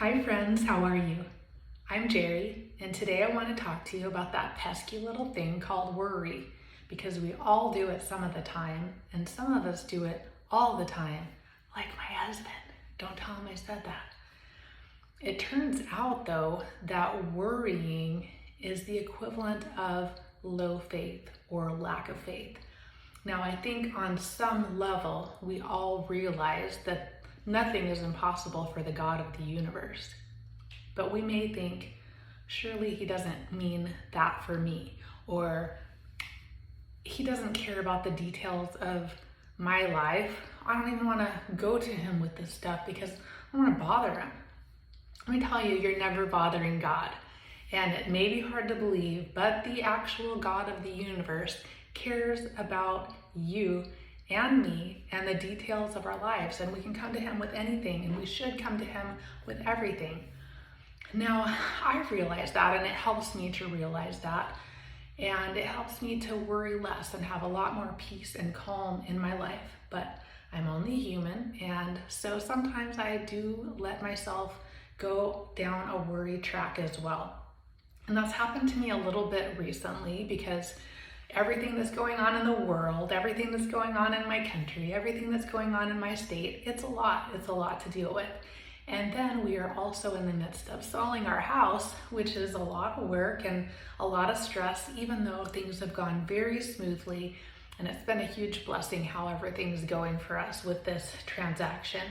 Hi friends, how are you? I'm Jerry, and today I want to talk to you about that pesky little thing called worry, because we all do it some of the time, and some of us do it all the time, like my husband. Don't tell him I said that. It turns out though that worrying is the equivalent of low faith or lack of faith. Now, I think on some level, we all realize that nothing is impossible for the God of the universe. But we may think, surely he doesn't mean that for me, or he doesn't care about the details of my life. I don't even want to go to him with this stuff because I don't want to bother him. Let me tell you, you're never bothering God. And it may be hard to believe, but the actual God of the universe cares about you and me and the details of our lives. And we can come to him with anything, and we should come to him with everything. Now, I realize that, and it helps me to realize that. And it helps me to worry less and have a lot more peace and calm in my life. But I'm only human, and so sometimes I do let myself go down a worry track as well. And that's happened to me a little bit recently because everything that's going on in the world, everything that's going on in my country, everything that's going on in my state, it's a lot to deal with. And then we are also in the midst of selling our house, which is a lot of work and a lot of stress, even though things have gone very smoothly. And it's been a huge blessing how everything's going for us with this transaction.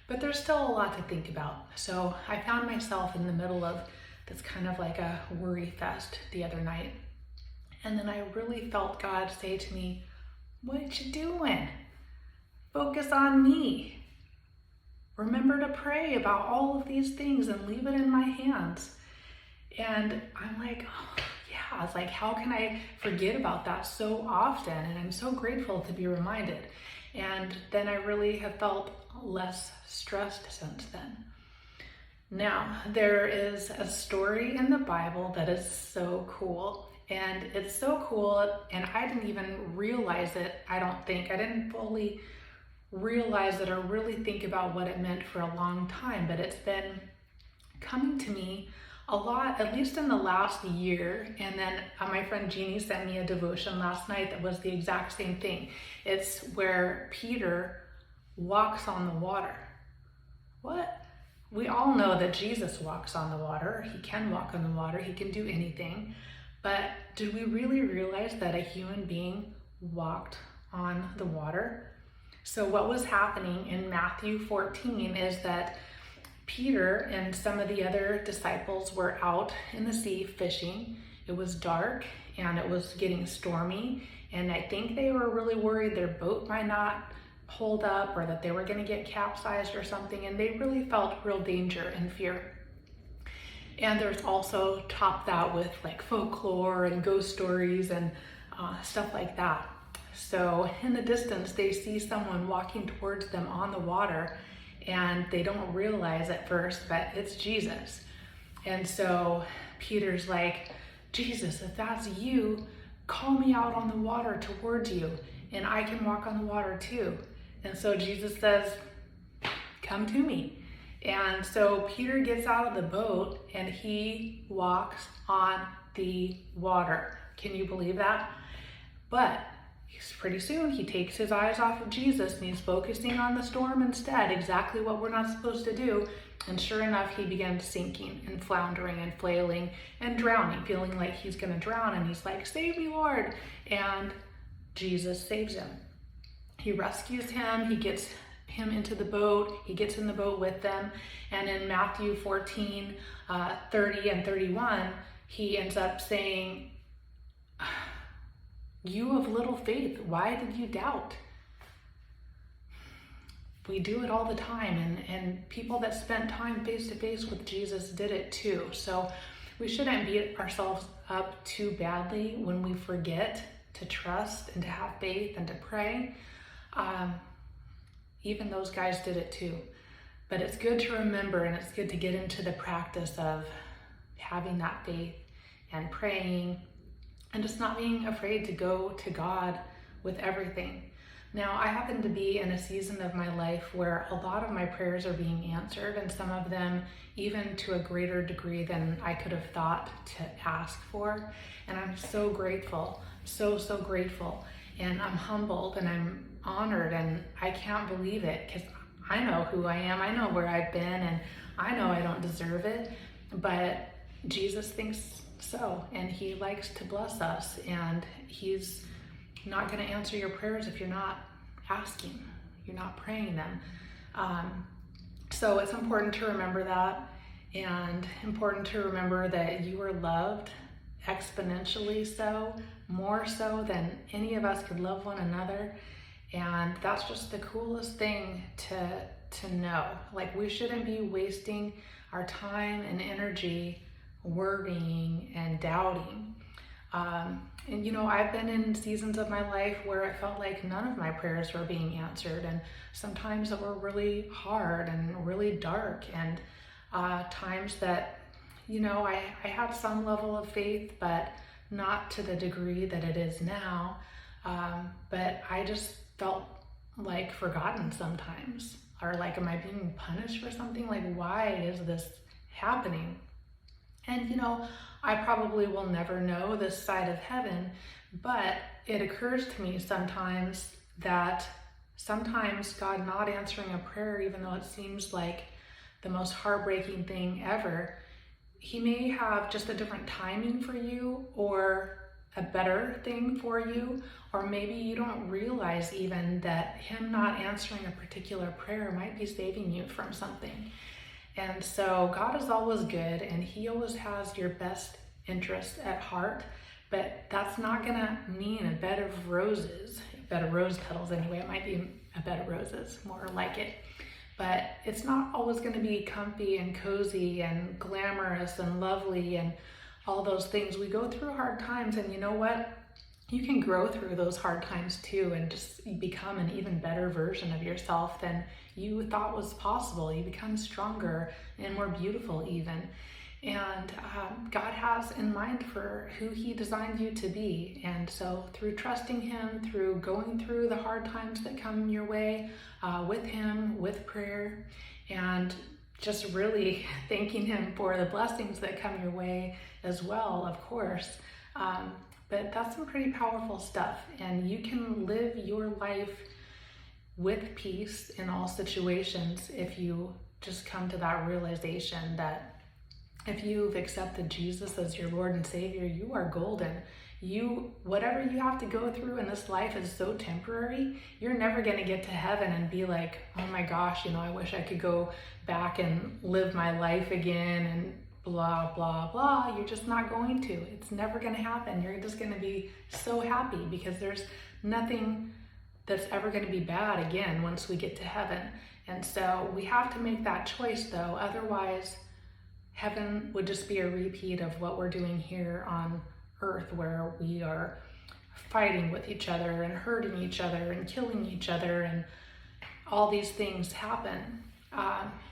But there's still a lot to think about. So I found myself in the middle of this kind of like a worry fest the other night. And then I really felt God say to me, "What you doing? Focus on me. Remember to pray about all of these things and leave it in my hands." And I'm like, oh, yeah, it's like, how can I forget about that so often? And I'm so grateful to be reminded. And then I really have felt less stressed since then. Now, there is a story in the Bible that is so cool. And it's so cool, and I didn't even realize it, I don't think. I didn't fully realize it or really think about what it meant for a long time, but it's been coming to me a lot, at least in the last year. And then my friend Jeannie sent me a devotion last night that was the exact same thing. It's where Peter walks on the water. What? We all know that Jesus walks on the water. He can walk on the water. He can do anything. But did we really realize that a human being walked on the water? So what was happening in Matthew 14 is that Peter and some of the other disciples were out in the sea fishing. It was dark and it was getting stormy. And I think they were really worried their boat might not hold up or that they were going to get capsized or something. And they really felt real danger and fear. And there's also topped that with like folklore and ghost stories and stuff like that. So in the distance, they see someone walking towards them on the water, and they don't realize at first, but it's Jesus. And so Peter's like, "Jesus, if that's you, call me out on the water towards you, and I can walk on the water too." And so Jesus says, "Come to me." And so Peter gets out of the boat and he walks on the water. Can you believe that? But pretty soon he takes his eyes off of Jesus and he's focusing on the storm instead, exactly what we're not supposed to do. And sure enough, he begins sinking and floundering and flailing and drowning, feeling like he's going to drown. And he's like, "Save me, Lord." And Jesus saves him. He rescues him. He gets him into the boat. He gets in the boat with them. And in Matthew 14, 30 and 31, he ends up saying, "You of little faith, why did you doubt?" We do it all the time, and people that spent time face to face with Jesus did it too. So we shouldn't beat ourselves up too badly when we forget to trust and to have faith and to pray. Even those guys did it too. But it's good to remember, and it's good to get into the practice of having that faith and praying and just not being afraid to go to God with everything. Now, I happen to be in a season of my life where a lot of my prayers are being answered, and some of them even to a greater degree than I could have thought to ask for. And I'm so grateful, so grateful. And I'm humbled and I'm honored, and I can't believe it because I know who I am. I know where I've been, and I know I don't deserve it, but Jesus thinks so, and he likes to bless us, and he's not going to answer your prayers if you're not asking, you're not praying them. So it's important to remember that, and important to remember that you are loved exponentially so, more so than any of us could love one another. And that's just the coolest thing to know. Like, we shouldn't be wasting our time and energy worrying and doubting. And you know, I've been in seasons of my life where I felt like none of my prayers were being answered, and sometimes that were really hard and really dark, and times that, you know, I had some level of faith, but not to the degree that it is now. But I just felt like forgotten sometimes, or like, am I being punished for something? Like, why is this happening? And you know, I probably will never know this side of heaven, but it occurs to me sometimes that sometimes God not answering a prayer, even though it seems like the most heartbreaking thing ever, he may have just a different timing for you, or a better thing for you, or maybe you don't realize even that him not answering a particular prayer might be saving you from something. And so God is always good, and he always has your best interest at heart, but that's not gonna mean a bed of roses, a bed of rose petals anyway. It might be a bed of roses, more like it. But it's not always gonna be comfy and cozy and glamorous and lovely and all those things. We go through hard times, and you know what? You can grow through those hard times too, and just become an even better version of yourself than you thought was possible. You become stronger and more beautiful even. And God has in mind for who he designed you to be. And so through trusting him, through going through the hard times that come your way with him, with prayer, and just really thanking him for the blessings that come your way as well, of course. But that's some pretty powerful stuff, and you can live your life with peace in all situations if you just come to that realization that if you've accepted Jesus as your Lord and Savior, you are golden. Whatever you have to go through in this life is so temporary. You're never going to get to heaven and be like, oh my gosh, you know, I wish I could go back and live my life again and blah, blah, blah. You're just not going to. It's never going to happen. You're just going to be so happy because there's nothing that's ever going to be bad again once we get to heaven. And so we have to make that choice though. Otherwise, heaven would just be a repeat of what we're doing here on earth, where we are fighting with each other and hurting each other and killing each other, and all these things happen.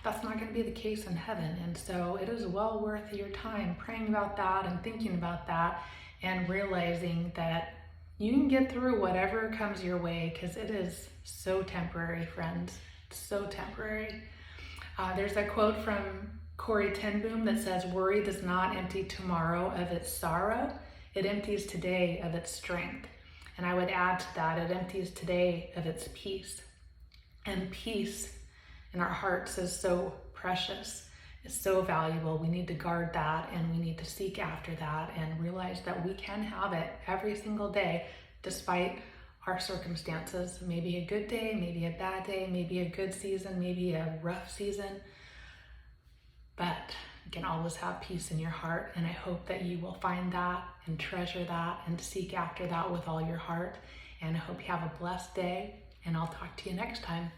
That's not going to be the case in heaven. And so it is well worth your time praying about that and thinking about that, and realizing that you can get through whatever comes your way, because it is so temporary, friends. So temporary. There's a quote from Corrie ten Boom that says, "Worry does not empty tomorrow of its sorrow. It empties today of its strength." And I would add to that, it empties today of its peace. And peace in our hearts is so precious. It's so valuable. We need to guard that, and we need to seek after that, and realize that we can have it every single day, despite our circumstances. Maybe a good day, maybe a bad day, maybe a good season, maybe a rough season. But you can always have peace in your heart, and I hope that you will find that and treasure that and seek after that with all your heart. And I hope you have a blessed day, and I'll talk to you next time.